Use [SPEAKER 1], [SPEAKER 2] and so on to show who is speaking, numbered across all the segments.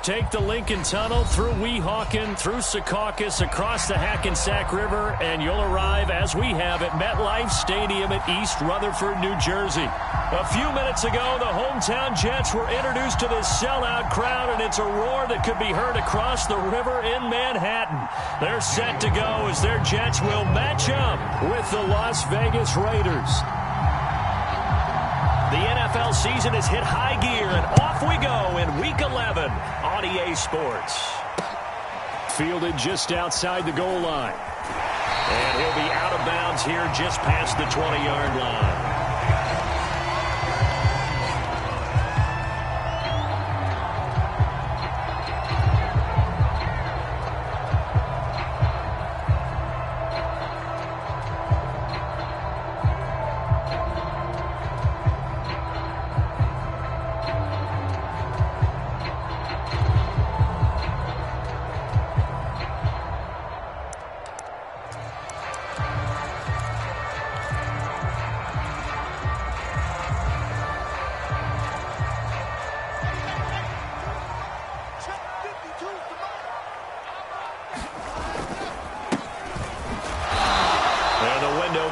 [SPEAKER 1] Take the Lincoln Tunnel through Weehawken, through Secaucus, across the Hackensack River, and you'll arrive, as we have, at MetLife Stadium at East Rutherford, New Jersey. A few minutes ago, the hometown Jets were introduced to this sellout crowd, and it's a roar that could be heard across the river in Manhattan. They're set to go as their Jets will match up with the Las Vegas Raiders. The NFL season has hit high gear, and off we go in Week 11 on EA Sports. Fielded just outside the goal line. And he'll be out of bounds here just past the 20-yard line.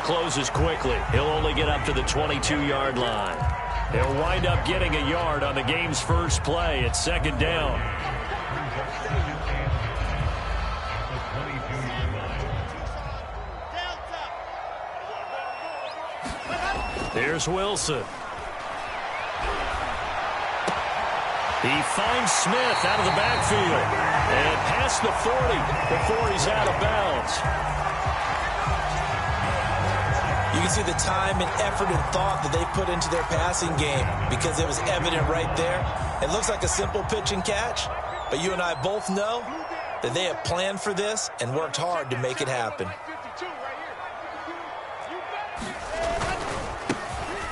[SPEAKER 1] Closes quickly. He'll only get up to the 22-yard line. He'll wind up getting a yard on the game's first play at second down. Here's Wilson. He finds Smith out of the backfield. And past the 40 before he's out of bounds.
[SPEAKER 2] You can see the time and effort and thought that they put into their passing game because it was evident right there. It looks like a simple pitch and catch, but you and I both know that they have planned for this and worked hard to make it happen.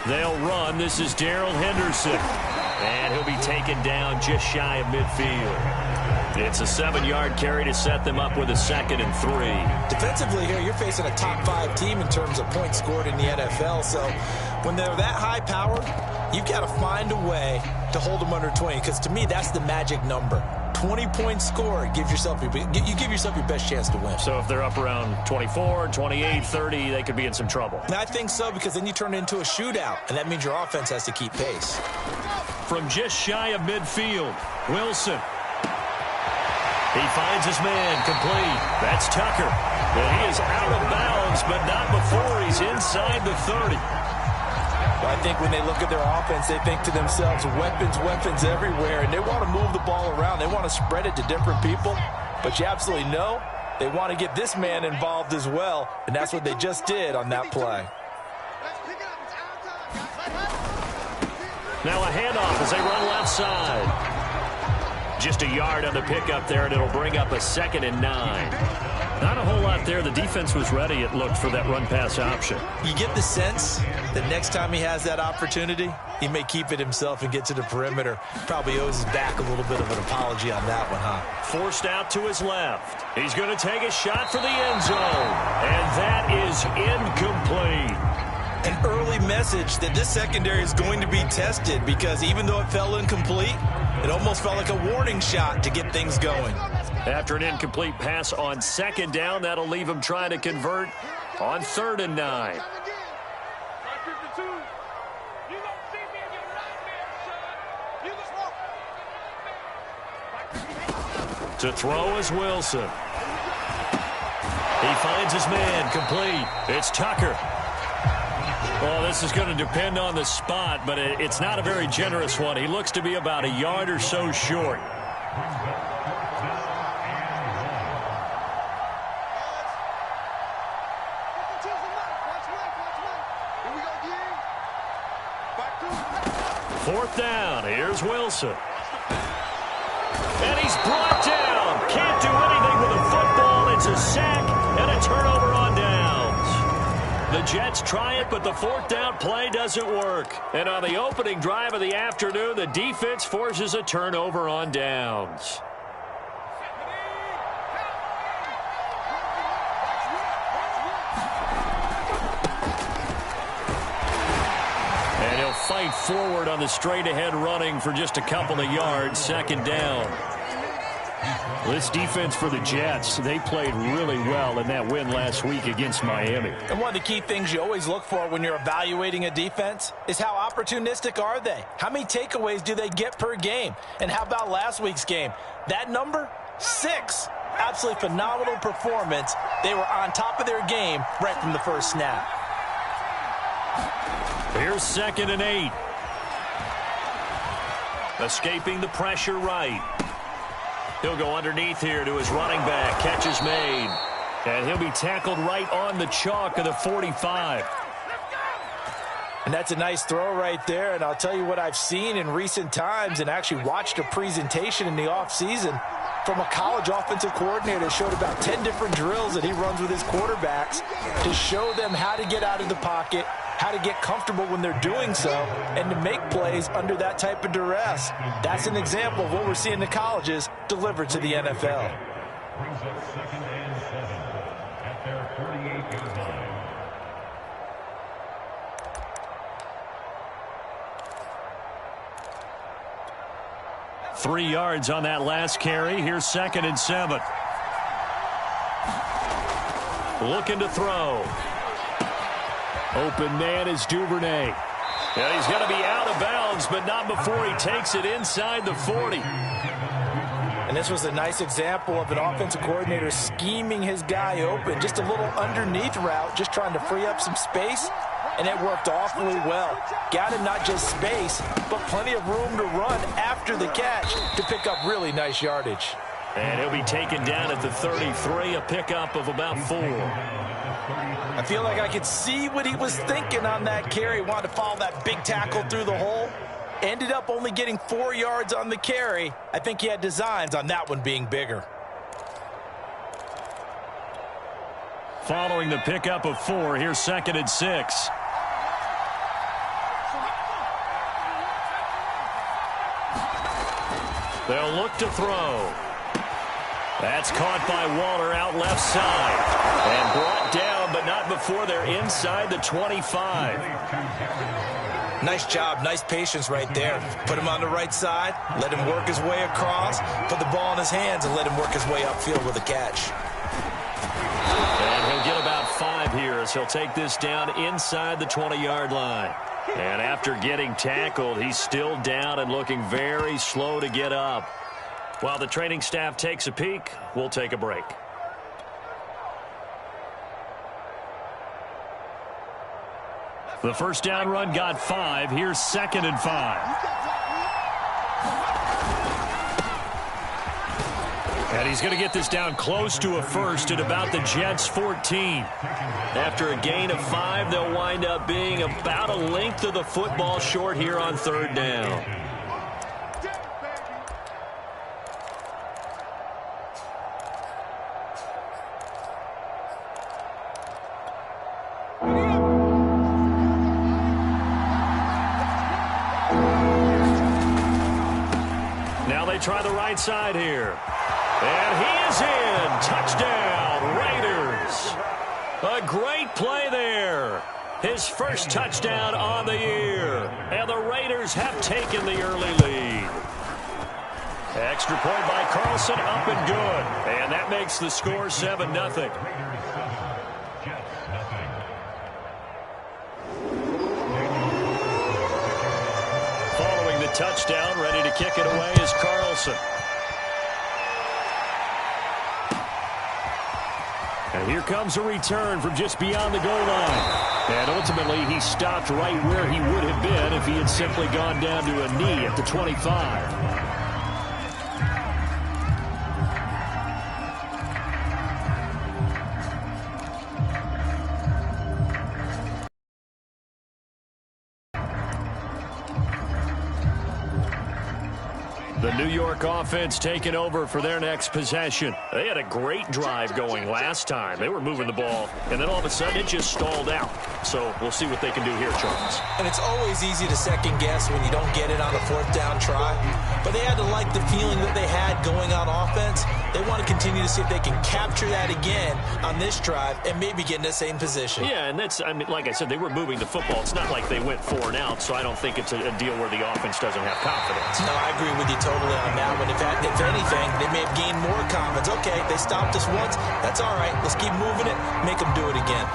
[SPEAKER 1] They'll run. This is Darrell Henderson. And he'll be taken down just shy of midfield. It's a 7-yard carry to set them up with a 2nd and 3.
[SPEAKER 2] Defensively here, you're facing a top-5 team in terms of points scored in the NFL. So when they're that high-powered, you've got to find a way to hold them under 20. Because to me, that's the magic number. 20 points scored, you give yourself your best chance to win.
[SPEAKER 1] So if they're up around 24, 28, 30, they could be in some trouble.
[SPEAKER 2] And I think so, because then you turn it into a shootout, and that means your offense has to keep pace.
[SPEAKER 1] From just shy of midfield, Wilson. He finds his man complete. That's Tucker. But he is out of bounds, but not before he's inside the 30.
[SPEAKER 2] I think when they look at their offense, they think to themselves, weapons everywhere, and they want to move the ball around. They want to spread it to different people, but you absolutely know they want to get this man involved as well, and that's what they just did on that play.
[SPEAKER 1] Now a handoff as they run left side. Just a yard on the pickup there, and it'll bring up a 2nd and 9. Not a whole lot there. The defense was ready, it looked, for that run-pass option.
[SPEAKER 2] You get the sense that next time he has that opportunity, he may keep it himself and get to the perimeter. Probably owes his back a little bit of an apology on that one, huh?
[SPEAKER 1] Forced out to his left. He's going to take a shot for the end zone, and that is incomplete.
[SPEAKER 2] An early message that this secondary is going to be tested, because even though it fell incomplete, it almost felt like a warning shot to get things going.
[SPEAKER 1] After an incomplete pass on 2nd down, that'll leave him trying to convert on 3rd and 9. To throw is Wilson. He finds his man complete. It's Tucker. Well, this is going to depend on the spot, but it's not a very generous one. He looks to be about a yard or so short. Fourth down. Here's Wilson. And he's brought down. Can't do anything with a football. It's a sack and a turnover on downs. The Jets try it, but the 4th down play doesn't work. And on the opening drive of the afternoon, the defense forces a turnover on downs. And he'll fight forward on the straight-ahead running for just a couple of yards. 2nd down. This defense for the Jets, they played really well in that win last week against Miami.
[SPEAKER 2] And one of the key things you always look for when you're evaluating a defense is how opportunistic are they? How many takeaways do they get per game? And how about last week's game? That number, 6. Absolutely phenomenal performance. They were on top of their game right from the first snap.
[SPEAKER 1] Here's 2nd and 8. Escaping the pressure right. He'll go underneath here to his running back. Catch is made. And he'll be tackled right on the chalk of the 45.
[SPEAKER 2] And that's a nice throw right there. And I'll tell you what I've seen in recent times and actually watched a presentation in the offseason from a college offensive coordinator that showed about 10 different drills that he runs with his quarterbacks to show them how to get out of the pocket, how to get comfortable when they're doing so, and to make plays under that type of duress. That's an example of what we're seeing the colleges deliver to the NFL.
[SPEAKER 3] Brings up 2nd and 7 at their 38-yard line.
[SPEAKER 1] Three yards on that last carry. Here's 2nd and 7. Looking to throw. Open man is Duvernay. And he's going to be out of bounds, but not before he takes it inside the 40.
[SPEAKER 2] And this was a nice example of an offensive coordinator scheming his guy open. Just a little underneath route, just trying to free up some space. And it worked awfully well. Got him not just space, but plenty of room to run after the catch to pick up really nice yardage.
[SPEAKER 1] And he'll be taken down at the 33, a pickup of about 4.
[SPEAKER 2] I feel like I could see what he was thinking on that carry. Wanted to follow that big tackle through the hole. Ended up only getting 4 yards on the carry. I think he had designs on that one being bigger.
[SPEAKER 1] Following the pickup of 4, here's 2nd and 6. They'll look to throw. That's caught by Waller out left side. And brought down, but not before they're inside the 25.
[SPEAKER 2] Nice job, nice patience right there. Put him on the right side, let him work his way across, put the ball in his hands, and let him work his way upfield with a catch.
[SPEAKER 1] And he'll get about 5 here as he'll take this down inside the 20-yard line. And after getting tackled, he's still down and looking very slow to get up. While the training staff takes a peek, we'll take a break. The first down run got 5. Here's 2nd and 5. And he's going to get this down close to a first at about the Jets' 14. After a gain of 5, they'll wind up being about a length of the football short here on 3rd down. Now they try the right side here. And he is in. Touchdown, Raiders. A great play there. His first touchdown on the year. And the Raiders have taken the early lead. Extra point by Carlson, up and good. And that makes the score 7-0. Following the touchdown, ready to kick it away is Carlson. And here comes a return from just beyond the goal line. And ultimately, he stopped right where he would have been if he had simply gone down to a knee at the 25. The New York offense taking over for their next possession. They had a great drive going last time. They were moving the ball, and then all of a sudden it just stalled out. So we'll see what they can do here, Charles.
[SPEAKER 2] And it's always easy to second guess when you don't get it on a 4th down try. But they had to like the feeling that they had going on offense. They want to continue to see if they can capture that again on this drive and maybe get in the same position.
[SPEAKER 1] Yeah, and that's, I mean, like I said, they were moving the football. It's not like they went 4 and out, so I don't think it's a deal where the offense doesn't have confidence.
[SPEAKER 2] No, I agree with you totally. totally on that one. If anything, they may have gained more confidence. Okay, they stopped us once. That's all right. Let's keep moving it. Make them do it again.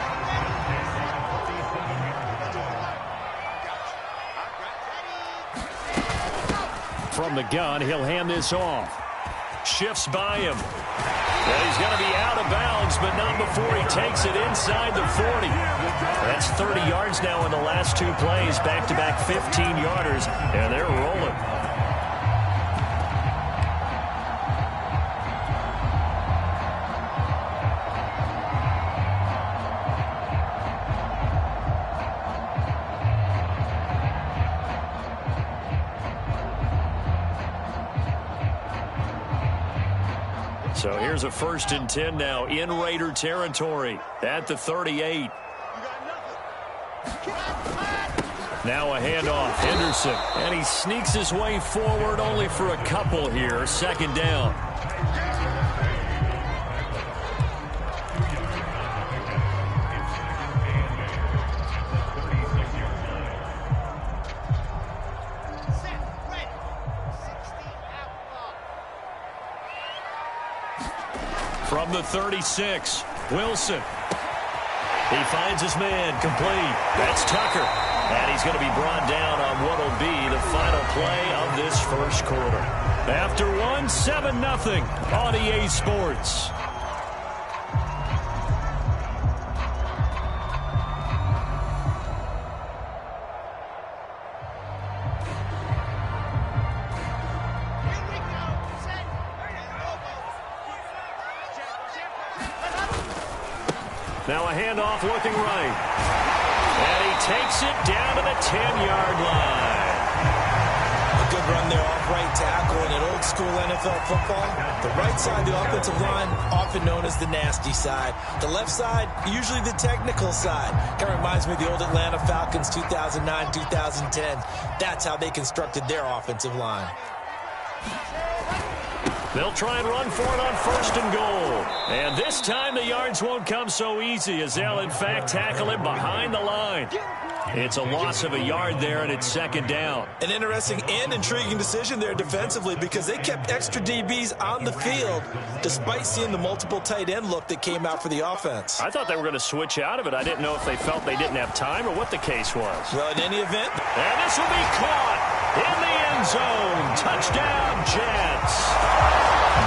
[SPEAKER 1] From the gun, he'll hand this off. Shifts by him. Well, he's going to be out of bounds, but not before he takes it inside the 40. That's 30 yards now in the last two plays, back-to-back 15-yarders, and they're rolling. So here's a 1st and 10 now in Raider territory at the 38. Now a handoff, Henderson, and he sneaks his way forward only for a couple here. 2nd down. From the 36, Wilson. He finds his man, complete. That's Tucker. And he's going to be brought down on what will be the final play of this first quarter. After one, 7-0 on EA Sports. Now a handoff looking right. And he takes it down to the 10-yard line.
[SPEAKER 2] A good run there off right tackle in an old school NFL football. The right side of the offensive line, often known as the nasty side. The left side, usually the technical side. Kind of reminds me of the old Atlanta Falcons 2009, 2010. That's how they constructed their offensive line.
[SPEAKER 1] They'll try and run for it on 1st and goal. And this time the yards won't come so easy as they'll, in fact, tackle him behind the line. It's a loss of a yard there, and it's 2nd down.
[SPEAKER 2] An interesting and intriguing decision there defensively because they kept extra DBs on the field despite seeing the multiple tight end look that came out for the offense.
[SPEAKER 1] I thought they were going to switch out of it. I didn't know if they felt they didn't have time or what the case was.
[SPEAKER 2] Well, in any event.
[SPEAKER 1] And this will be caught in the end zone. Touchdown, Jets.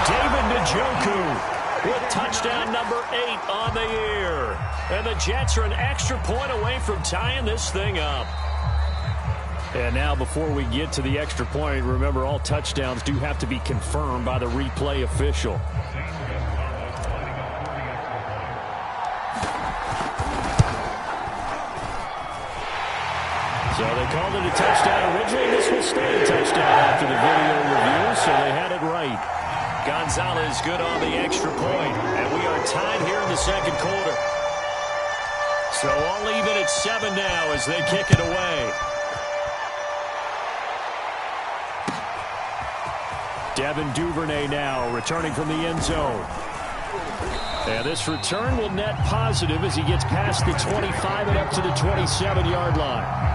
[SPEAKER 1] David Njoku with touchdown number 8 on the year. And the Jets are an extra point away from tying this thing up. And now before we get to the extra point, remember all touchdowns do have to be confirmed by the replay official. So they called it a touchdown originally. This will stay a touchdown after the video review, so they had it right. Gonzalez good on the extra point, and we are tied here in the 2nd quarter. So all even at 7 now as they kick it away. Devin Duvernay now returning from the end zone. And this return will net positive as he gets past the 25 and up to the 27-yard line.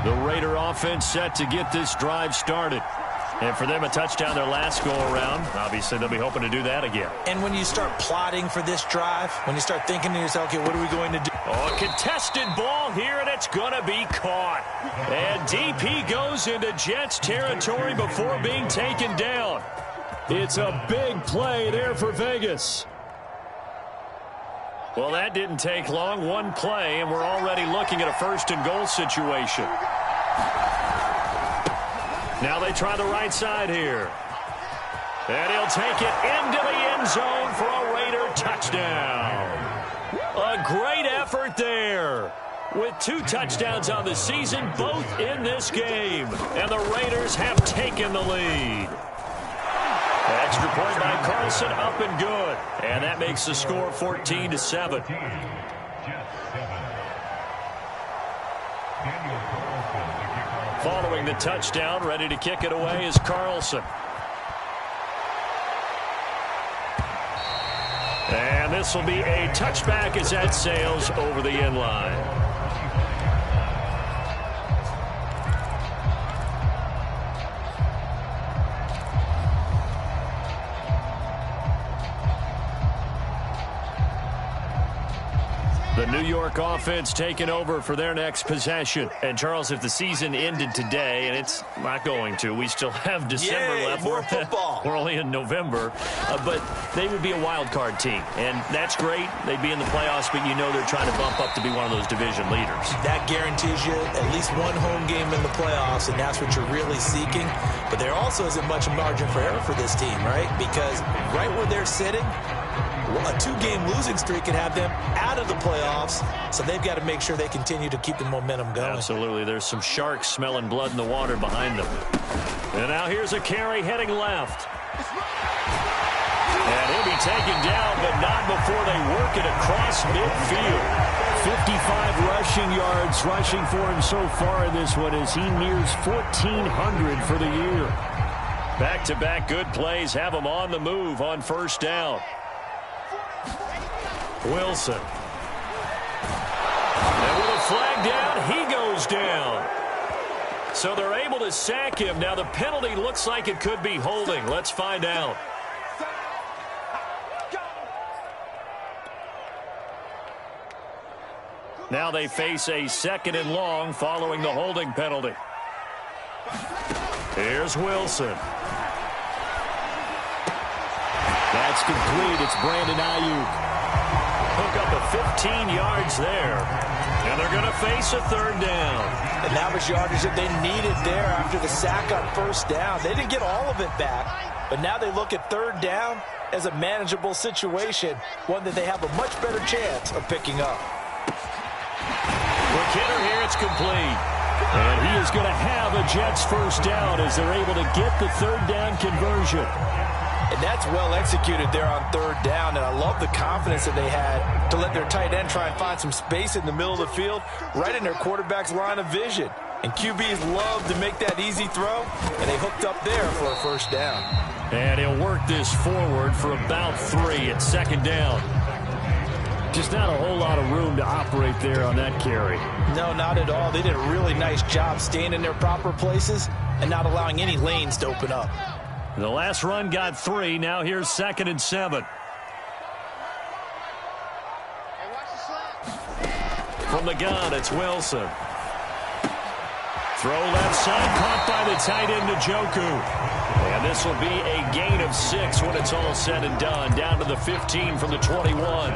[SPEAKER 1] The Raider offense set to get this drive started. And for them, a touchdown their last go-around. Obviously, they'll be hoping to do that again.
[SPEAKER 2] And when you start plotting for this drive, when you start thinking to yourself, okay, what are we going to do?
[SPEAKER 1] Oh, a contested ball here, and it's going to be caught. And DP goes into Jets territory before being taken down. It's a big play there for Vegas. Well, that didn't take long. One play, and we're already looking at a 1st and goal situation. Now they try the right side here. And he'll take it into the end zone for a Raider touchdown. A great effort there. With 2 touchdowns on the season, both in this game. And the Raiders have taken the lead. Extra point by Carlson, up and good. And that makes the score 14-7. Following the touchdown, ready to kick it away is Carlson. And this will be a touchback as that sails over the end line. The New York offense taking over for their next possession. And, Charles, if the season ended today, and it's not going to, we still have December left.
[SPEAKER 2] More football.
[SPEAKER 1] We're only in November. But they would be a wild card team. And that's great. They'd be in the playoffs, but you know they're trying to bump up to be one of those division leaders. That
[SPEAKER 2] guarantees you at least one home game in the playoffs, and that's what you're really seeking. But there also isn't much margin for error for this team, right? Because right where they're sitting, a two-game losing streak could have them out of the playoffs, so they've got to make sure they continue to keep the momentum going.
[SPEAKER 1] Absolutely. There's some sharks smelling blood in the water behind them. And now here's a carry heading left. And he'll be taken down, but not before they work it across midfield.
[SPEAKER 4] 55 rushing yards rushing for him so far in this one as he nears 1,400 for the year.
[SPEAKER 1] Back-to-back good plays have him on the move on first down. Wilson. And with a flag down, he goes down. So they're able to sack him. Now the penalty looks like it could be holding. Let's find out. Now they face a 2nd and long following the holding penalty. Here's Wilson.
[SPEAKER 4] That's complete. It's Brandon Ayuk.
[SPEAKER 1] Hook up a 15 yards there. And they're going to face a 3rd down.
[SPEAKER 2] And that was yardage that they needed there after the sack on first down. They didn't get all of it back, but now they look at 3rd down as a manageable situation, one that they have a much better chance of picking up.
[SPEAKER 1] Quick hitter here, it's complete.
[SPEAKER 4] And he is going to have a Jets first down as they're able to get the 3rd down conversion.
[SPEAKER 2] And that's well executed there on 3rd down, and I love the confidence that they had to let their tight end try and find some space in the middle of the field, right in their quarterback's line of vision. And QBs love to make that easy throw, and they hooked up there for a first down.
[SPEAKER 1] And he'll work this forward for about 3 at 2nd down.
[SPEAKER 4] Just not a whole lot of room to operate there on that carry.
[SPEAKER 2] No, not at all. They did a really nice job staying in their proper places and not allowing any lanes to open up.
[SPEAKER 1] The last run got 3. Now here's 2nd and 7. From the gun, it's Wilson. Throw left side, caught by the tight end Njoku. And this will be a gain of 6 when it's all said and done. Down to the 15 from the 21.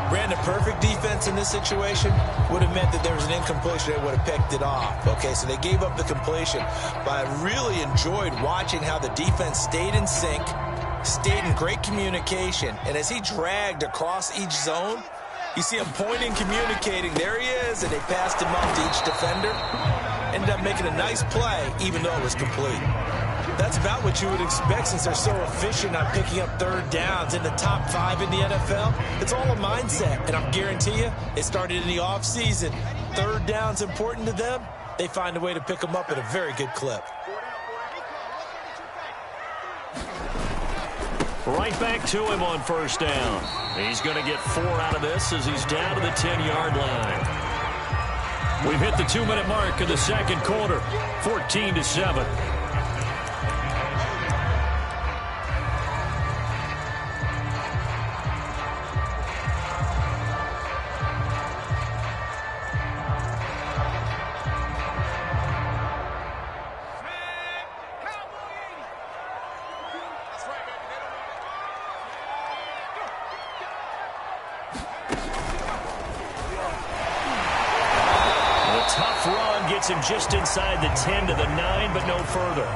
[SPEAKER 2] Brandon, perfect defense in this situation would have meant that there was an incompletion. They would have picked it off. Okay, so they gave up the completion. But I really enjoyed watching how the defense stayed in sync, stayed in great communication. And as he dragged across each zone, you see him pointing, communicating. There he is, and they passed him up to each defender. Ended up making a nice play, even though it was complete. That's about what you would expect since they're so efficient on picking up 3rd downs in the top 5 in the NFL. It's all a mindset, and I guarantee you, it started in the offseason. 3rd down's important to them. They find a way to pick them up at a very good clip.
[SPEAKER 1] Right back to him on first down. He's going to get 4 out of this as he's down to the 10-yard line. We've hit the 2-minute mark of the 2nd quarter, 14-7. Him just inside the 10 to the 9, but no further.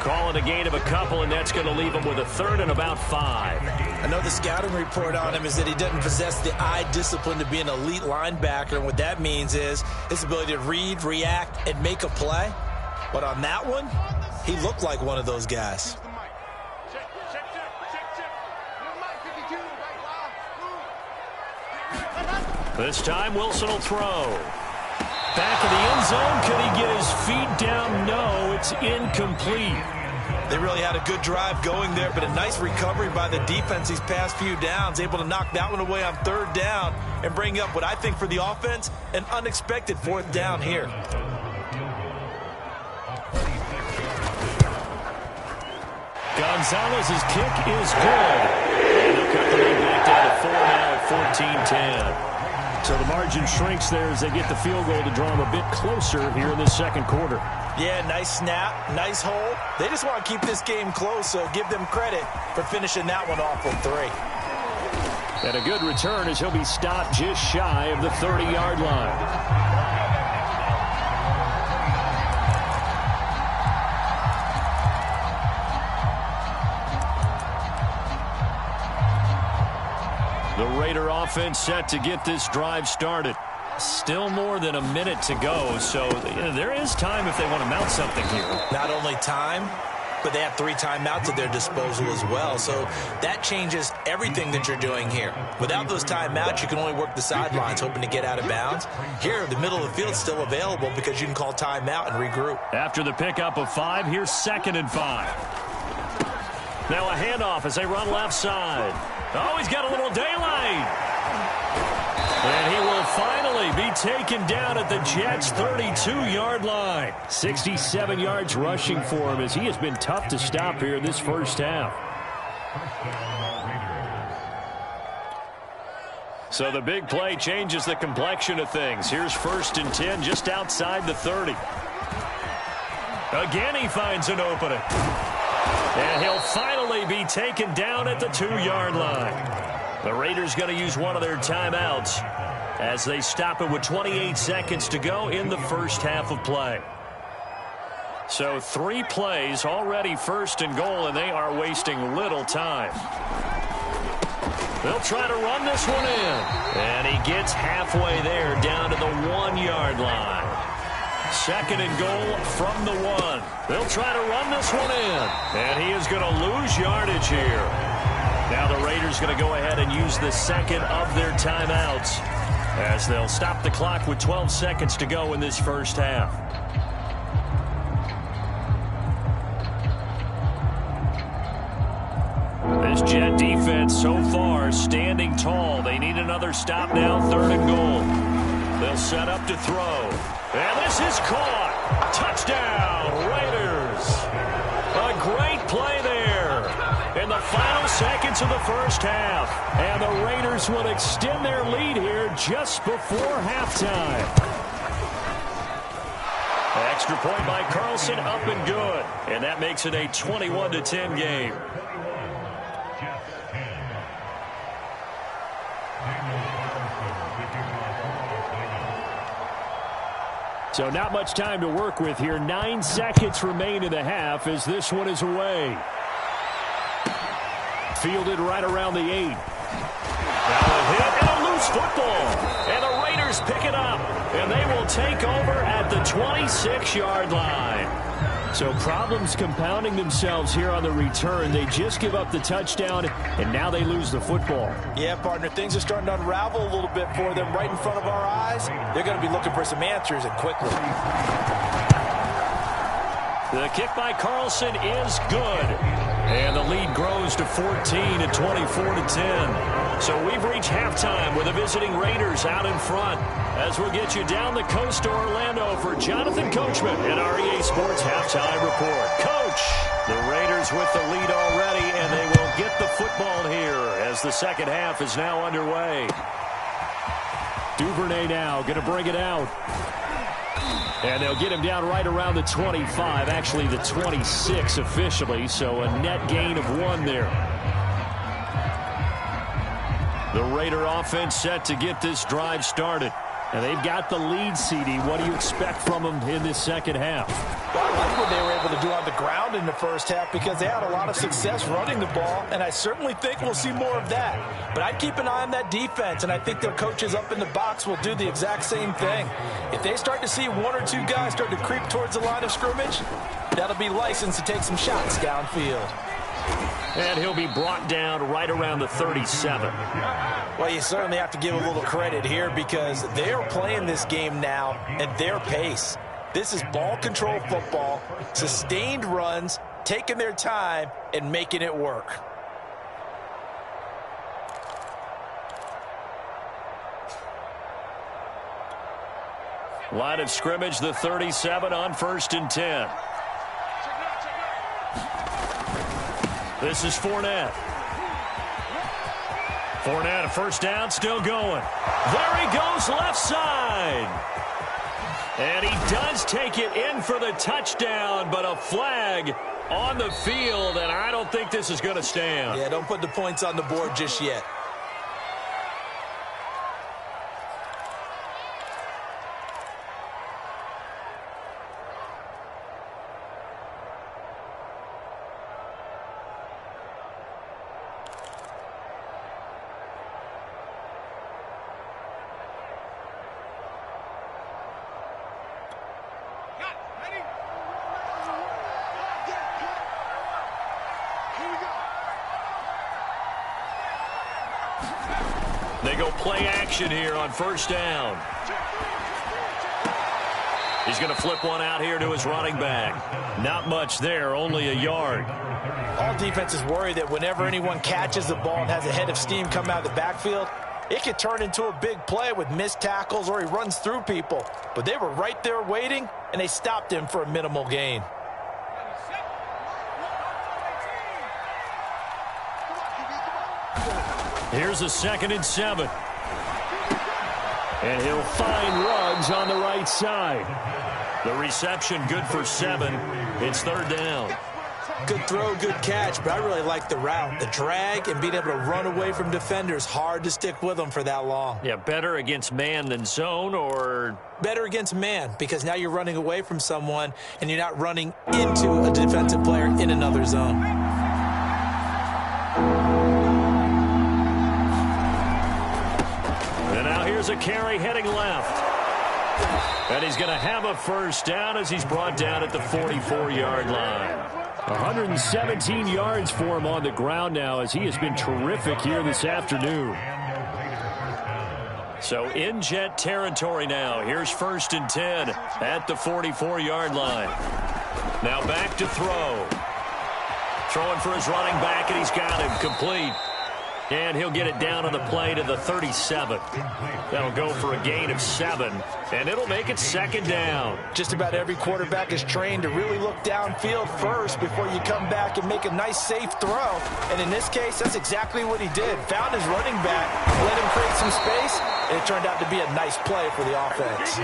[SPEAKER 1] Calling a gain of a couple, and that's going to leave him with a 3rd and about 5.
[SPEAKER 2] I know the scouting report on him is that he doesn't possess the eye discipline to be an elite linebacker, and what that means is his ability to read, react, and make a play. But on that one, he looked like one of those guys.
[SPEAKER 1] This time, Wilson will throw. Back of the end zone, could he get his feet down? No, it's incomplete.
[SPEAKER 2] They really had a good drive going there, but a nice recovery by the defense these past few downs, able to knock that one away on 3rd down and bring up what I think for the offense, an unexpected 4th down here.
[SPEAKER 1] Gonzalez's kick is good. And they'll cut the lead back down to 4 now at 14-10. So the margin shrinks there as they get the field goal to draw them a bit closer here in the second quarter.
[SPEAKER 2] Yeah, nice snap, nice hold. They just want to keep this game close, so give them credit for finishing that one off with 3.
[SPEAKER 1] And a good return as he'll be stopped just shy of the 30-yard line. The Raider offense set to get this drive started. Still more than a minute to go, so there is time if they want to mount something here.
[SPEAKER 2] Not only time, but they have 3 timeouts at their disposal as well, so that changes everything that you're doing here. Without those timeouts, you can only work the sidelines, hoping to get out of bounds. Here, the middle of the field is still available because you can call timeout and regroup.
[SPEAKER 1] After the pickup of 5, here's 2nd and 5. Now a handoff as they run left side. Oh, he's got a little daylight. And he will finally be taken down at the Jets' 32-yard line. 67 yards rushing for him as he has been tough to stop here in this first half. So the big play changes the complexion of things. Here's 1st and 10 just outside the 30. Again, he finds an opening. And he'll finally be taken down at the 2-yard line. The Raiders going to use one of their timeouts as they stop it with 28 seconds to go in the first half of play. So 3 plays already 1st and goal, and they are wasting little time. They'll try to run this one in. And he gets halfway there down to the 1-yard line. 2nd and goal from the 1. They'll try to run this one in. And he is going to lose yardage here. Now the Raiders going to go ahead and use the 2nd of their timeouts as they'll stop the clock with 12 seconds to go in this first half. This Jet defense so far standing tall. They need another stop now, 3rd and goal. They'll set up to throw. And this is caught. Touchdown, Raiders. A great play there in the final seconds of the first half. And the Raiders will extend their lead here just before halftime. Extra point by Carlson, up and good. And that makes it a 21-10 game. So not much time to work with here. 9 seconds remain in the half as this one is away. Fielded right around the 8. Now a hit and a loose football. And the Raiders pick it up. And they will take over at the 26-yard line. So problems compounding themselves here on the return. They just give up the touchdown, and now they lose the football.
[SPEAKER 2] Yeah, partner, things are starting to unravel a little bit for them right in front of our eyes. They're going to be looking for some answers, and quickly.
[SPEAKER 1] The kick by Carlson is good. And the lead grows to 14 at 24-10. So we've reached halftime with the visiting Raiders out in front. As we'll get you down the coast to Orlando for Jonathan Coachman at our EA Sports Halftime Report. Coach, the Raiders with the lead already, and they will get the football here as the second half is now underway. Duvernay now going to bring it out. And they'll get him down right around the 25, actually the 26 officially, so a net gain of 1 there. The Raider offense set to get this drive started. And they've got the lead, CD. What do you expect from them in this second half?
[SPEAKER 2] Well, I like what they were able to do on the ground in the first half because they had a lot of success running the ball, and I certainly think we'll see more of that. But I'd keep an eye on that defense, and I think their coaches up in the box will do the exact same thing. If they start to see 1 or 2 guys start to creep towards the line of scrimmage, that'll be licensed to take some shots downfield.
[SPEAKER 1] And he'll be brought down right around the 37.
[SPEAKER 2] Well, you certainly have to give a little credit here because they're playing this game now at their pace. This is ball control football, sustained runs, taking their time and making it work.
[SPEAKER 1] Line of scrimmage, the 37 on 1st and 10. This is Fournette. Fournette, a first down, still going. There he goes, left side. And he does take it in for the touchdown, but a flag on the field, and I don't think this is going to stand.
[SPEAKER 2] Yeah, don't put the points on the board just yet.
[SPEAKER 1] They go play action here on 1st down. He's going to flip one out here to his running back. Not much there, only a yard.
[SPEAKER 2] All defenses worry that whenever anyone catches the ball and has a head of steam come out of the backfield, it could turn into a big play with missed tackles or he runs through people. But they were right there waiting, and they stopped him for a minimal gain.
[SPEAKER 1] Here's a 2nd and 7. And he'll find Ruggs on the right side. The reception good for 7. It's 3rd down.
[SPEAKER 2] Good throw, good catch, but I really like the route. The drag and being able to run away from defenders, hard to stick with them for that long.
[SPEAKER 1] Yeah, better against man than zone, or?
[SPEAKER 2] Better against man, because now you're running away from someone and you're not running into a defensive player in another zone.
[SPEAKER 1] Here's a carry heading left. And he's going to have a first down as he's brought down at the 44-yard line.
[SPEAKER 4] 117 yards for him on the ground now as he has been terrific here this afternoon.
[SPEAKER 1] So in jet territory now. Here's 1st and 10 at the 44-yard line. Now back to throw. Throwing for his running back, and he's got him complete. And he'll get it down on the play to the 37. That'll go for a gain of 7, and it'll make it 2nd down.
[SPEAKER 2] Just about every quarterback is trained to really look downfield first before you come back and make a nice, safe throw. And in this case, that's exactly what he did. Found his running back, let him create some space, and it turned out to be a nice play for the offense.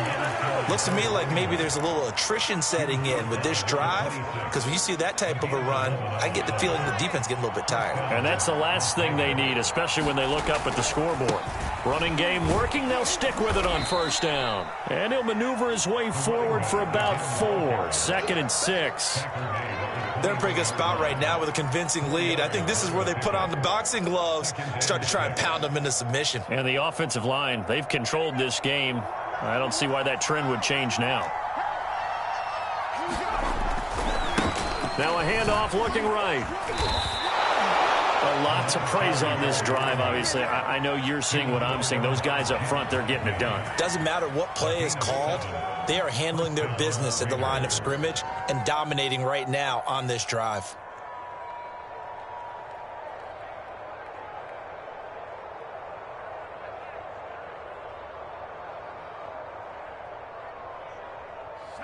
[SPEAKER 2] Looks to me like maybe there's a little attrition setting in with this drive, because when you see that type of a run, I get the feeling the defense getting a little bit tired.
[SPEAKER 1] And that's the last thing they need, especially when they look up at the scoreboard. Running game working, they'll stick with it on 1st down. And he'll maneuver his way forward for about 4. 2nd and 6.
[SPEAKER 2] They're in a pretty good spot right now with a convincing lead. I think this is where they put on the boxing gloves, start to try and pound them into submission.
[SPEAKER 1] And the offensive line, they've controlled this game. I don't see why that trend would change now. Now a handoff looking right. A lot to praise on this drive, obviously. I know you're seeing what I'm seeing. Those guys up front, they're getting it done.
[SPEAKER 2] Doesn't matter what play is called. They are handling their business at the line of scrimmage and dominating right now on this drive.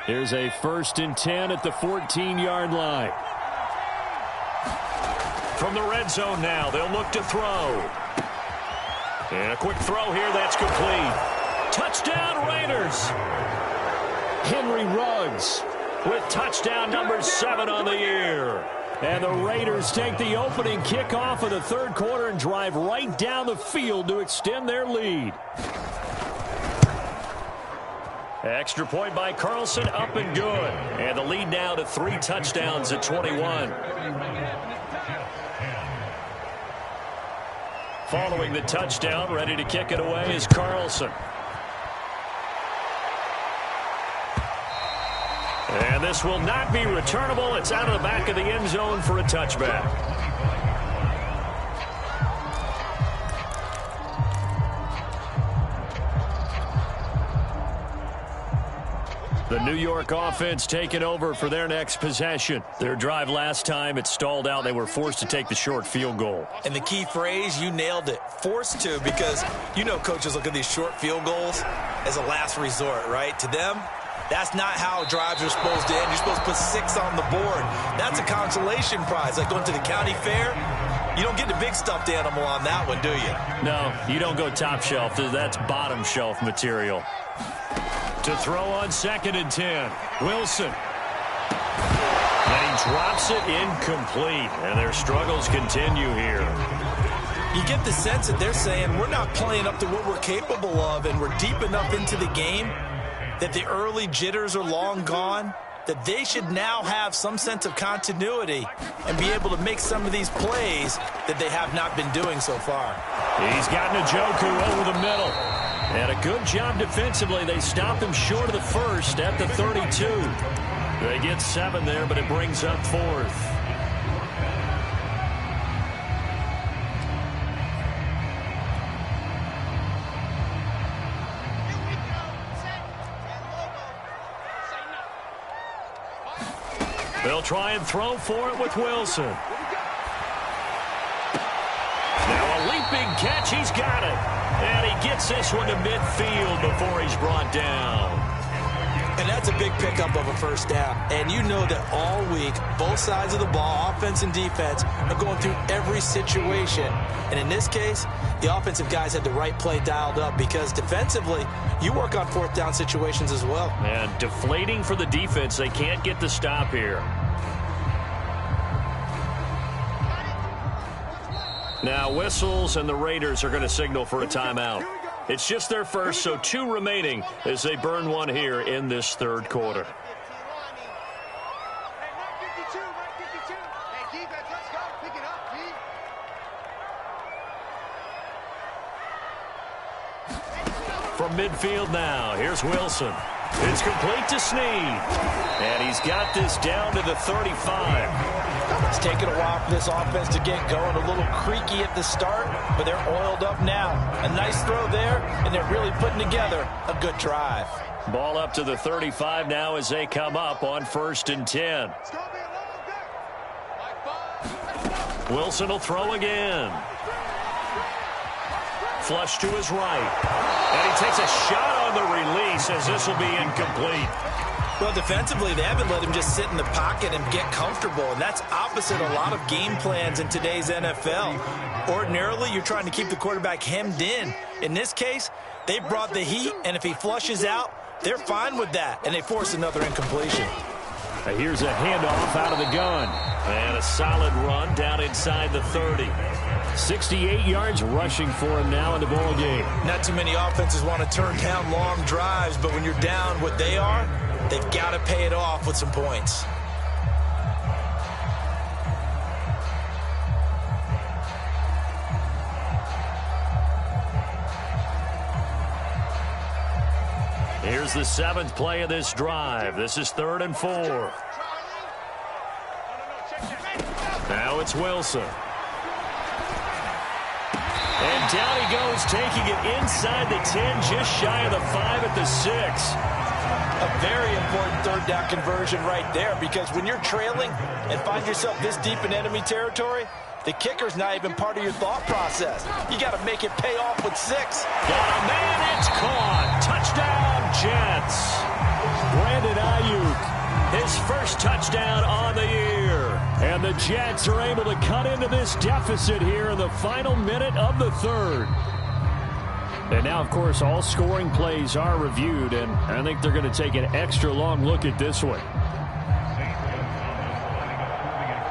[SPEAKER 4] Here's a 1st and 10 at the 14-yard line.
[SPEAKER 1] From the red zone now, they'll look to throw. And a quick throw here, that's complete. Touchdown, Raiders.
[SPEAKER 4] Henry Ruggs
[SPEAKER 1] with touchdown number 7 on the year.
[SPEAKER 4] And the Raiders take the opening kickoff of the 3rd quarter and drive right down the field to extend their lead.
[SPEAKER 1] Extra point by Carlson, up and good. And the lead now to 3 touchdowns at 21. Following the touchdown, ready to kick it away is Carlson. And this will not be returnable. It's out of the back of the end zone for a touchback. The New York offense taking over for their next possession. Their drive last time, it stalled out. They were forced to take the short field goal.
[SPEAKER 2] And the key phrase, you nailed it, forced to, because you know coaches look at these short field goals as a last resort, right? To them, that's not how drives are supposed to end. You're supposed to put 6 on the board. That's a consolation prize, like going to the county fair. You don't get the big stuffed animal on that one, do you?
[SPEAKER 1] No, you don't go top shelf. That's bottom shelf material. To throw on 2nd and 10. Wilson. And he drops it incomplete. And their struggles continue here.
[SPEAKER 2] You get the sense that they're saying we're not playing up to what we're capable of, and we're deep enough into the game that the early jitters are long gone, that they should now have some sense of continuity and be able to make some of these plays that they have not been doing so far.
[SPEAKER 1] He's got Njoku over the middle. And a good job defensively. They stopped him short of the first at the 32. They get 7 there, but it brings up 4th. They'll try and throw for it with Wilson. Now a leaping catch. He's got it. And he gets this one to midfield before he's brought down.
[SPEAKER 2] And that's a big pickup of a first down. And you know that all week, both sides of the ball, offense and defense, are going through every situation. And in this case, the offensive guys had the right play dialed up, because defensively, you work on 4th down situations as well.
[SPEAKER 1] And deflating for the defense. They can't get the stop here. Now whistles, and the Raiders are going to signal for a timeout. It's just their first, so 2 remaining as they burn one here in this 3rd quarter. From midfield now, here's Wilson. It's complete to Snead. And he's got this down to the 35.
[SPEAKER 2] It's taken a while for this offense to get going. A little creaky at the start, but they're oiled up now. A nice throw there, and they're really putting together a good drive.
[SPEAKER 1] Ball up to the 35 now as they come up on 1st and 10. Wilson will throw again. Flush to his right. And he takes a shot on the release as this will be incomplete.
[SPEAKER 2] Well, defensively, they haven't let him just sit in the pocket and get comfortable, and that's opposite a lot of game plans in today's NFL. Ordinarily, you're trying to keep the quarterback hemmed in. In this case, they brought the heat, and if he flushes out, they're fine with that, and they force another incompletion.
[SPEAKER 1] Here's a handoff out of the gun. And a solid run down inside the 30. 68 yards rushing for him now in the ball game.
[SPEAKER 2] Not too many offenses want to turn down long drives, but when you're down what they are, they've got to pay it off with some points.
[SPEAKER 1] Here's the 7th play of this drive. This is 3rd and 4. Now it's Wilson. And down he goes, taking it inside the 10, just shy of the 5 at the 6.
[SPEAKER 2] A very important 3rd down conversion right there, because when you're trailing and find yourself this deep in enemy territory, the kicker's not even part of your thought process. You got to make it pay off with 6.
[SPEAKER 1] Got a man, it's caught. Touchdown, Jets. Brandon Ayuk, his first touchdown on the year. And the Jets are able to cut into this deficit here in the final minute of the 3rd. And now, of course, all scoring plays are reviewed, and I think they're going to take an extra long look at this one.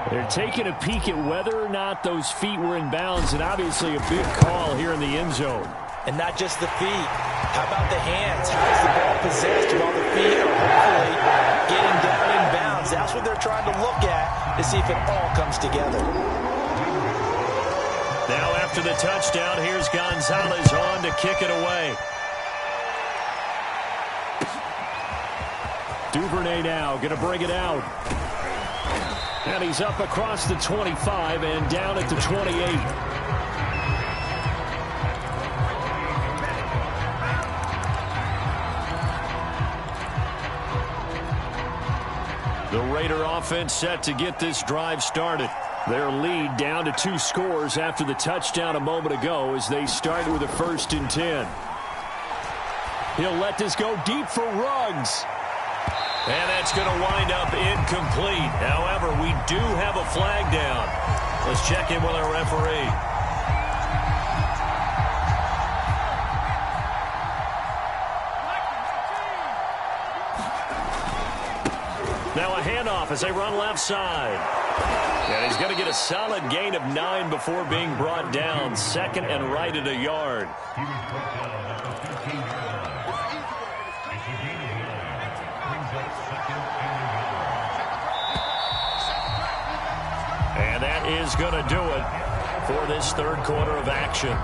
[SPEAKER 1] They're taking a peek at whether or not those feet were in bounds, and obviously a big call here in the end zone.
[SPEAKER 2] And not just the feet. How about the hands? How is the ball possessed while the feet are hopefully getting down in bounds? That's what they're trying to look at to see if it all comes together.
[SPEAKER 1] Now after the touchdown, here's Gonzalez on to kick it away. Duvernay now going to bring it out. And he's up across the 25 and down at the 28. Raider offense set to get this drive started. Their lead down to 2 scores after the touchdown a moment ago as they start with a 1st and 10. He'll let this go deep for Ruggs. And that's going to wind up incomplete. However, we do have a flag down. Let's check in with our referee. Now a handoff as they run left side. And he's going to get a solid gain of 9 before being brought down. 2nd and right at a yard.
[SPEAKER 3] He was brought down at the 15-yard line. It's a gain of 9. Brings up 2nd and 9.
[SPEAKER 1] And that is going to do it for this 3rd quarter of action.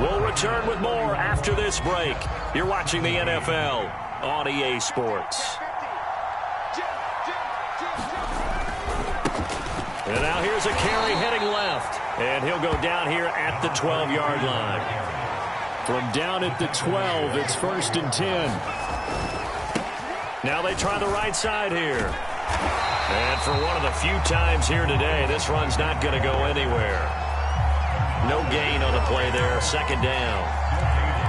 [SPEAKER 1] We'll return with more after this break. You're watching the NFL on EA Sports. And now here's a carry heading left. And he'll go down here at the 12-yard line. From down at the 12, it's 1st and 10. Now they try the right side here. And for one of the few times here today, this run's not going to go anywhere. No gain on the play there, 2nd down.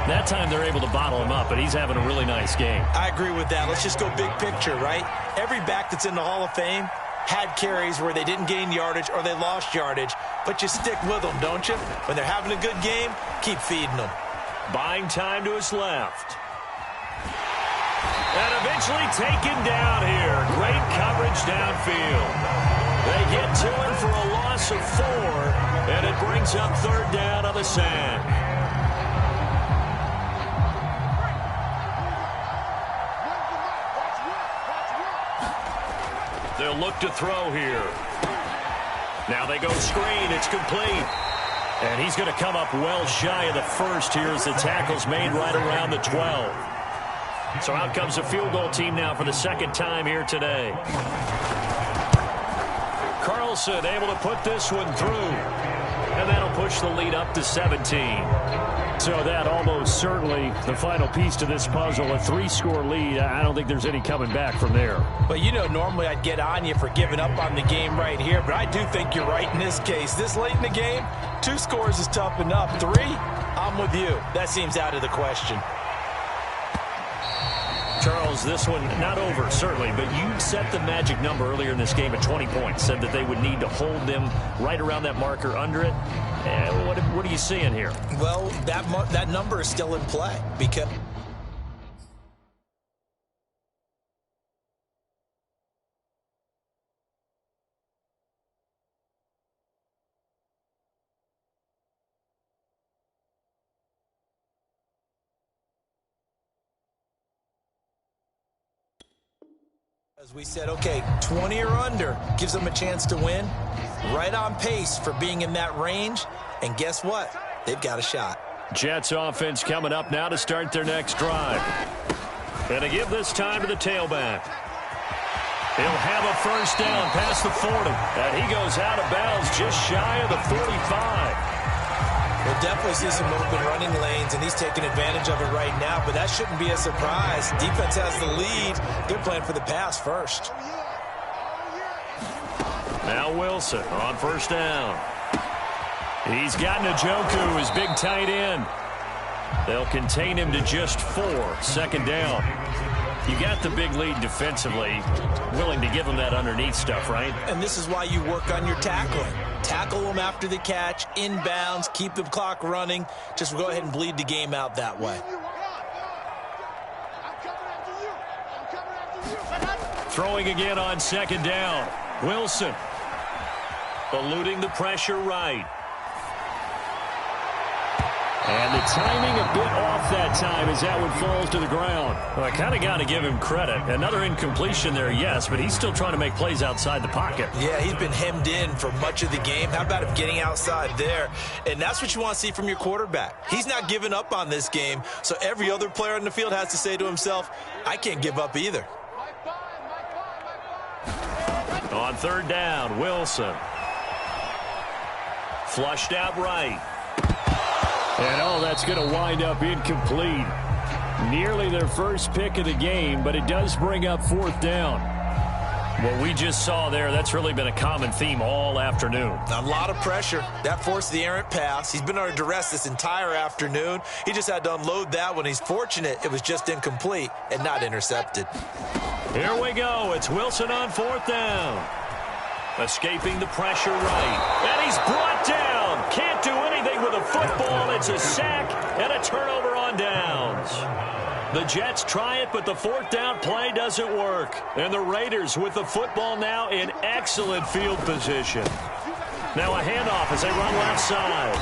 [SPEAKER 1] That time they're able to bottle him up, but he's having a really nice game.
[SPEAKER 2] I agree with that. Let's just go big picture, right? Every back that's in the Hall of Fame had carries where they didn't gain yardage or they lost yardage, but you stick with them, don't you? When they're having a good game, keep feeding them.
[SPEAKER 1] Buying time to his left. And eventually taken down here. Great coverage downfield. They get to him for a loss of 4, and it brings up 3rd down on the sack. They'll look to throw here. Now they go screen. It's complete. And he's going to come up well shy of the 1st here as the tackle's made right around the 12. So out comes the field goal team now for the 2nd time here today. Carlson able to put this one through. And that'll push the lead up to 17. So that almost certainly the final piece to this puzzle, a 3-score lead. I don't think there's any coming back from there.
[SPEAKER 2] But, you know, normally I'd get on you for giving up on the game right here, but I do think you're right in this case. This late in the game, 2 scores is tough enough. 3, I'm with you. That seems out of the question.
[SPEAKER 1] Charles, this one not over, certainly, but you set the magic number earlier in this game at 20 points, said that they would need to hold them right around that marker under it. What are you seeing here?
[SPEAKER 2] Well, that number is still in play because as we said, okay, 20 or under gives them a chance to win. Right on pace for being in that range. And guess what? They've got a shot.
[SPEAKER 1] Jets offense coming up now to start their next drive. And to give this time to the tailback. He'll have a 1st down past the 40. And he goes out of bounds just shy of the 45.
[SPEAKER 2] We'll definitely see some open running lanes, and he's taking advantage of it right now, but that shouldn't be a surprise. Defense has the lead. They're playing for the pass first.
[SPEAKER 1] Now Wilson on 1st down. He's got Njoku, his big tight end. They'll contain him to just 4, 2nd down. You got the big lead defensively, willing to give him that underneath stuff, right?
[SPEAKER 2] And this is why you work on your tackling. Tackle them after the catch, inbounds, keep the clock running. Just go ahead and bleed the game out that way.
[SPEAKER 1] Throwing again on 2nd down. Wilson eluding the pressure right. And the timing a bit off that time as that one falls to the ground. Well, I kind of got to give him credit. Another incompletion there, yes, but he's still trying to make plays outside the pocket.
[SPEAKER 2] Yeah, he's been hemmed in for much of the game. How about him getting outside there? And that's what you want to see from your quarterback. He's not giving up on this game, so every other player on the field has to say to himself, I can't give up either.
[SPEAKER 1] On 3rd down, Wilson. Flushed out right. And, that's going to wind up incomplete. Nearly their first pick of the game, but it does bring up 4th down. What we just saw there, that's really been a common theme all afternoon.
[SPEAKER 2] A lot of pressure. That forced the errant pass. He's been under duress this entire afternoon. He just had to unload that one. He's fortunate it was just incomplete and not intercepted.
[SPEAKER 1] Here we go. It's Wilson on 4th down. Escaping the pressure right. And he's brought down. Can't do anything with a football. It's a sack and a turnover on downs. The Jets try it, but the 4th down play doesn't work. And the Raiders with the football now in excellent field position. Now a handoff as they run left side.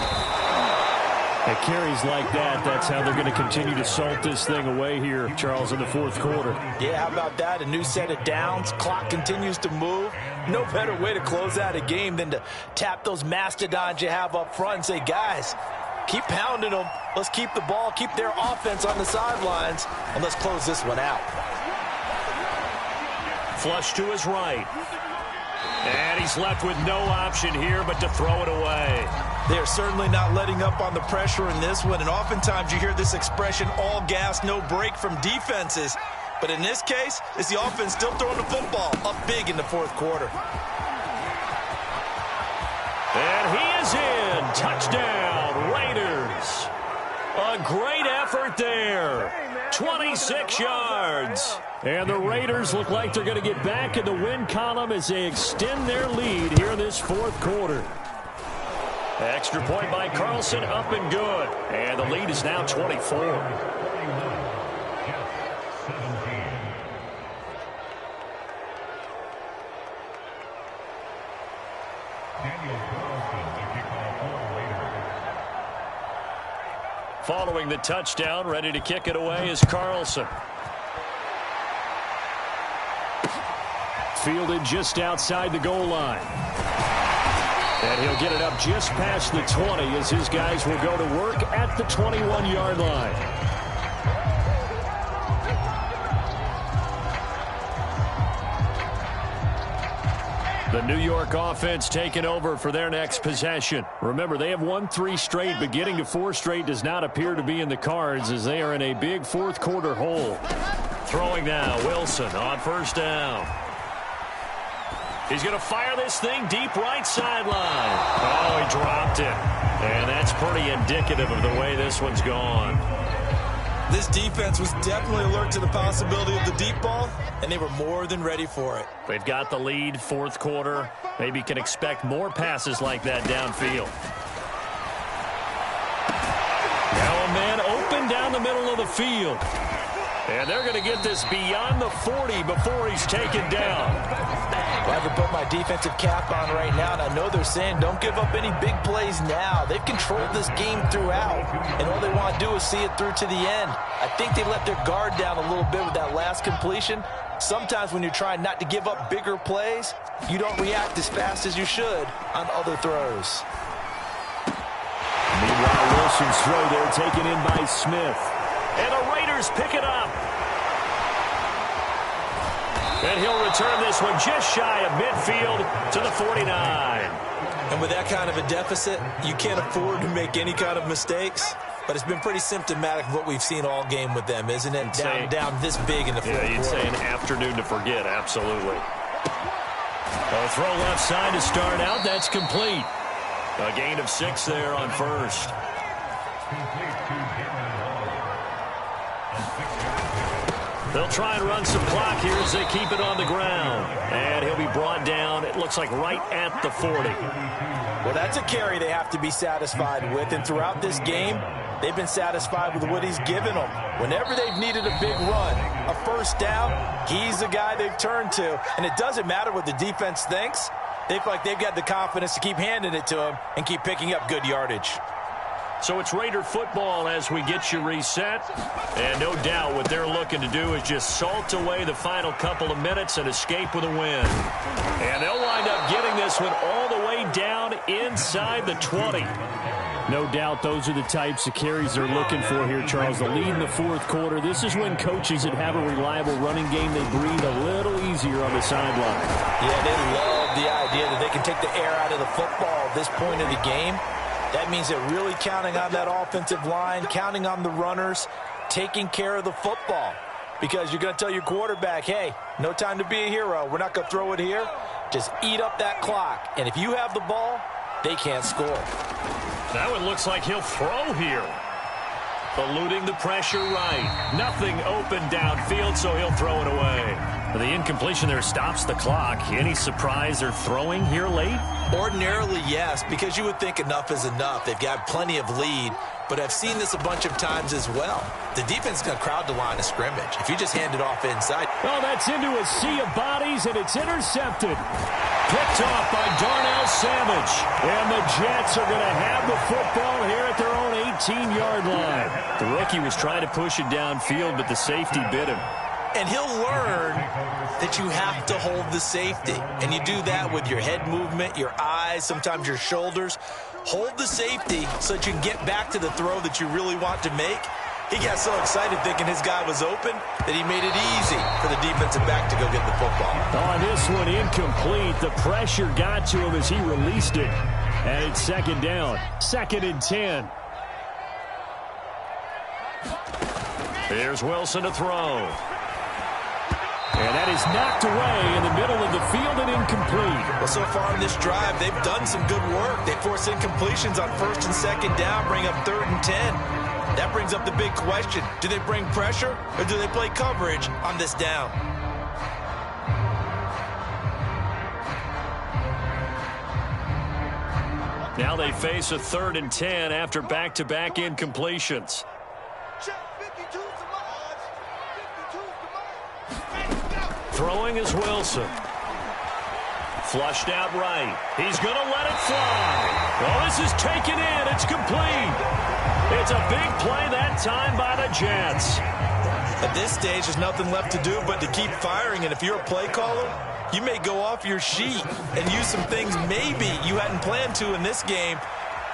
[SPEAKER 1] At carries like that, that's how they're going to continue to salt this thing away here, Charles, in the 4th quarter.
[SPEAKER 2] Yeah, how about that? A new set of downs. Clock continues to move. No better way to close out a game than to tap those mastodons you have up front and say, guys, keep pounding them. Let's keep the ball, keep their offense on the sidelines, and let's close this one out.
[SPEAKER 1] Flush to his right. And he's left with no option here but to throw it away.
[SPEAKER 2] They're certainly not letting up on the pressure in this one, and oftentimes you hear this expression, all gas, no break from defenses. But in this case, it's the offense still throwing the football up big in the 4th quarter.
[SPEAKER 1] And he is in. Touchdown, Raiders. A great effort there. 26 yards. And the Raiders look like they're going to get back in the win column as they extend their lead here in this 4th quarter. Extra point by Carlson, up and good. And the lead is now 24. Following the touchdown, ready to kick it away is Carlson. Fielded just outside the goal line. And he'll get it up just past the 20 as his guys will go to work at the 21-yard line. The New York offense taking over for their next possession. Remember, they have won 3 straight, but getting to 4 straight does not appear to be in the cards as they are in a big 4th quarter hole. Throwing now, Wilson on 1st down. He's going to fire this thing deep right sideline. Oh, he dropped it. And that's pretty indicative of the way this one's gone.
[SPEAKER 2] This defense was definitely alert to the possibility of the deep ball, and they were more than ready for it.
[SPEAKER 1] They've got the lead, 4th quarter. Maybe can expect more passes like that downfield. Now a man open down the middle of the field. And they're going to get this beyond the 40 before he's taken down.
[SPEAKER 2] I haven't put my defensive cap on right now, and I know they're saying don't give up any big plays now. They've controlled this game throughout, and all they want to do is see it through to the end. I think they let their guard down a little bit with that last completion. Sometimes when you're trying not to give up bigger plays, you don't react as fast as you should on other throws.
[SPEAKER 4] Meanwhile, Wilson's throw there taken in by Smith.
[SPEAKER 1] And the Raiders pick it up. And he'll return this one just shy of midfield to the 49.
[SPEAKER 2] And with that kind of a deficit, you can't afford to make any kind of mistakes. But it's been pretty symptomatic of what we've seen all game with them, isn't it? Down this big in the 4th quarter.
[SPEAKER 1] Yeah, you'd say an afternoon to forget, absolutely. A throw left side to start out. That's complete. A gain of 6 there on 1st. They'll try and run some clock here as they keep it on the ground. And he'll be brought down, it looks like, right at the 40.
[SPEAKER 2] Well, that's a carry they have to be satisfied with. And throughout this game, they've been satisfied with what he's given them. Whenever they've needed a big run, a 1st down, he's the guy they've turned to. And it doesn't matter what the defense thinks. They feel like they've got the confidence to keep handing it to him and keep picking up good yardage.
[SPEAKER 1] So it's Raider football as we get you reset. And no doubt what they're looking to do is just salt away the final couple of minutes and escape with a win. And they'll wind up getting this one all the way down inside the 20.
[SPEAKER 4] No doubt those are the types of carries they're looking for here, Charles. The lead in the 4th quarter. This is when coaches that have a reliable running game, they breathe a little easier on the sideline.
[SPEAKER 2] Yeah, they love the idea that they can take the air out of the football at this point of the game. That means they're really counting on that offensive line, counting on the runners, taking care of the football. because you're going to tell your quarterback, hey, no time to be a hero. We're not going to throw it here. Just eat up that clock. And if you have the ball, they can't score.
[SPEAKER 1] That one looks like he'll throw here. Eluding the pressure right. Nothing open downfield, so he'll throw it away. The incompletion there stops the clock. Any surprise they're throwing here late?
[SPEAKER 2] Ordinarily, yes, because you would think enough is enough. They've got plenty of lead, but I've seen this a bunch of times as well. The defense is going to crowd the line of scrimmage. If you just hand it off inside.
[SPEAKER 4] Oh, that's into a sea of bodies, and it's intercepted. Picked off by Darnell Savage. And the Jets are going to have the football here at their own 18-yard line. The rookie was trying to push it downfield, but the safety bit him.
[SPEAKER 2] And he'll learn that you have to hold the safety. And you do that with your head movement, your eyes, sometimes your shoulders. Hold the safety so that you can get back to the throw that you really want to make. He got so excited thinking his guy was open that he made it easy for the defensive back to go get the football.
[SPEAKER 4] On this one, incomplete. The pressure got to him as he released it. And it's second down. 2nd and 10.
[SPEAKER 1] Here's Wilson to throw.
[SPEAKER 4] And that is knocked away in the middle of the field and incomplete.
[SPEAKER 2] Well, so far in this drive, they've done some good work. They force incompletions on 1st and 2nd down, bring up 3rd and 10. That brings up the big question. Do they bring pressure or do they play coverage on this down?
[SPEAKER 1] Now they face a 3rd and 10 after back-to-back incompletions. Throwing is Wilson. Flushed out right. He's going to let it fly. Oh, this is taken in. It's complete. It's a big play that time by the Jets.
[SPEAKER 2] At this stage, there's nothing left to do but to keep firing. And if you're a play caller, you may go off your sheet and use some things maybe you hadn't planned to in this game.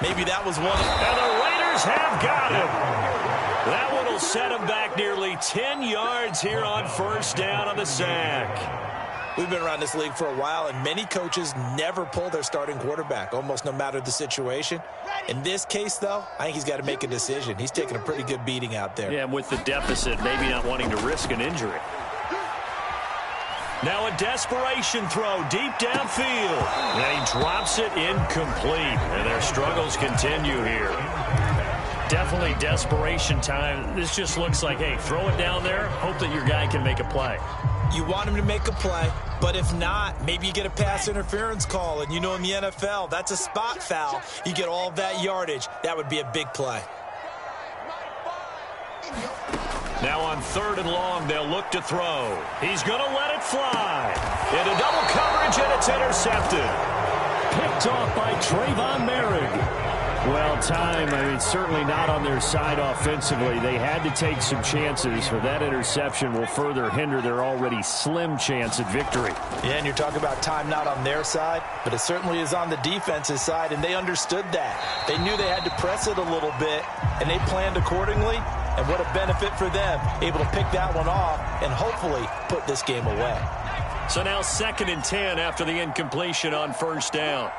[SPEAKER 2] Maybe that was one of them.
[SPEAKER 1] And the Raiders have got him. That one will set him back nearly 10 yards here on 1st down on the sack.
[SPEAKER 2] We've been around this league for a while, and many coaches never pull their starting quarterback, almost no matter the situation. In this case, though, I think he's got to make a decision. He's taking a pretty good beating out there.
[SPEAKER 1] Yeah, with the deficit, maybe not wanting to risk an injury. Now a desperation throw deep downfield. And he drops it incomplete. And their struggles continue here. Definitely desperation time. This just looks like, hey, throw it down there. Hope that your guy can make a play.
[SPEAKER 2] You want him to make a play, but if not, maybe you get a pass interference call. And you know in the NFL, that's a spot foul. You get all of that yardage. That would be a big play.
[SPEAKER 1] Now on 3rd and long, they'll look to throw. He's going to let it fly. Into double coverage, and it's intercepted.
[SPEAKER 4] Picked off by Trayvon Merrick. Well, certainly not on their side offensively. They had to take some chances, but that interception will further hinder their already slim chance at victory.
[SPEAKER 2] Yeah, and you're talking about time not on their side, but it certainly is on the defense's side, and they understood that. They knew they had to press it a little bit, and they planned accordingly, and what a benefit for them, able to pick that one off and hopefully put this game away.
[SPEAKER 1] So now 2nd and 10 after the incompletion on 1st down.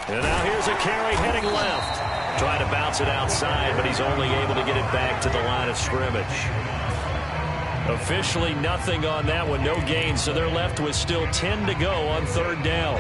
[SPEAKER 1] And now here's a carry heading left. Trying to bounce it outside, but he's only able to get it back to the line of scrimmage. Officially nothing on that one, no gain, so they're left with still 10 to go on 3rd down.